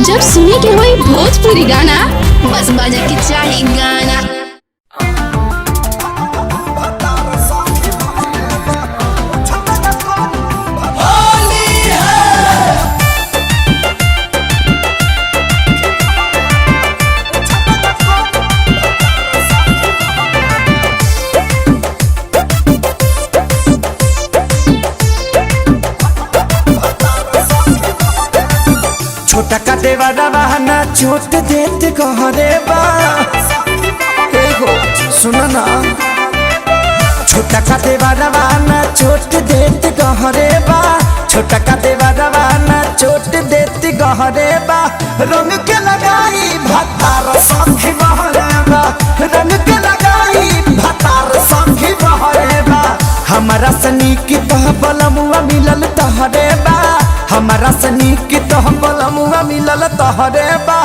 जब सुने के होई भोजपुरी गाना, बस बजे के चाही गाना। छोटा का देवारा बहाना चोट देते कहरे बा सुनो ना। छोटा का देवारा बहाना चोट देते कहरे बा, छोटा का देवारा बहाना चोट देते कहरे बा। रंग के लगाई भतार संगी बहरे बा, रंग के लगाई भतार संगी बहरे बा। हमारा सनी की तह बलमुआ मिलल तहरे बा, हमारा सनी की तह बलमुआ मिलल तहरे बा।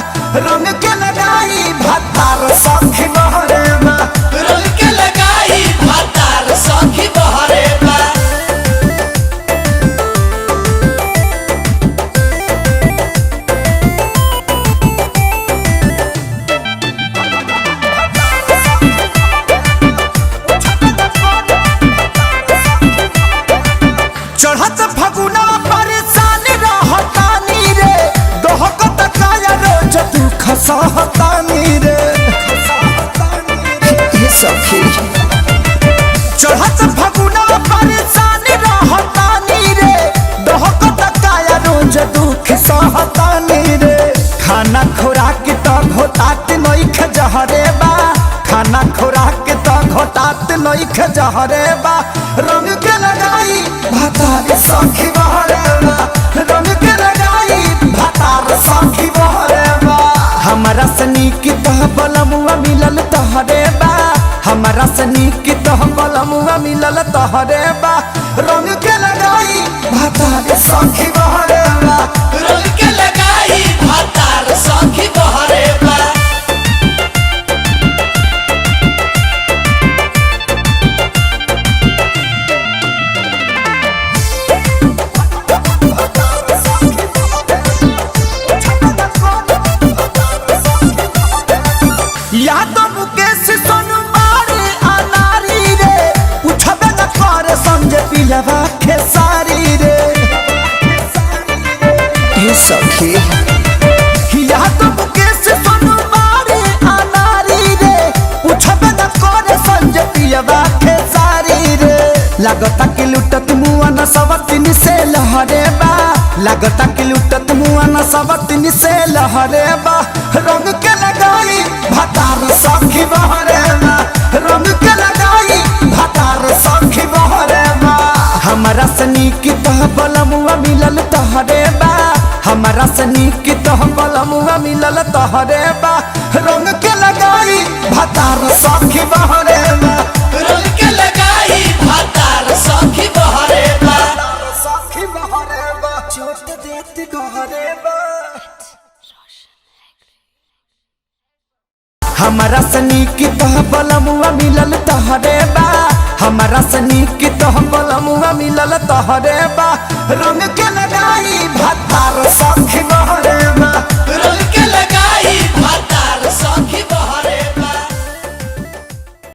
रंग के लगाई भतार संगी बहरे बा, रंग के लगाई भतार संगी बहरे बा। चढ़त फगुना परेशान रहतानी रे, दोहकत काया रोज दुख सहतानी रे। ये सखी चढ़त फगुना परेशान रहतानी रे, दोहकत काया रोज दुख सहतानी रे। खाना खुराक तो घोटात नइख जहरे बा, खाना खुराक तो घोटात नइख जहरे बा। रंग के लगाई भतार संगी बहरे बा, रंग के लगाई भतार संगी बहरे बा। हमारा सनी की तह बलमुआ मिलल तहरे बा, हमारा सनी की तह बलमुआ मिलल तहरे बा। रंग के लगाई भतार संगी बहरे बा, रंग के लगाई भतार संगी बहरे बा। यादव मुकेश सोनबारी अनारी रे, पूछबे न करे समझे पिलवा खेसारी रे। ये सखी यादव मुकेश सोनबारी अनारी रे, पूछबे न करे समझे पिलवा खेसारी रे। लागता कि लुटत मुआ न सवतिन से लहरे बा, लागता कि लुटत मुआ न सवतिन से लहरे बा। रंग के लगाई भतार संगी बहरे बा, रंग के लगाई भतार संगी बहरे बा। हमारा सनी की तह बलमुआ मिलल तहरे बा, हमारा सनी की तह बलमुआ मिलल तहरे बा। रंग के लगाई भतार संगी बहरे बा, रंग के लगाई भतार संगी बहरे बा। संगी बहरे बा, चोट देते कहरे बा। हमारा सनी की तह बलमुआ मिलल तहरे बा, हमारा सनी की तह बलमुआ मिलल तहरे बा। रंग के लगाई भतार संगी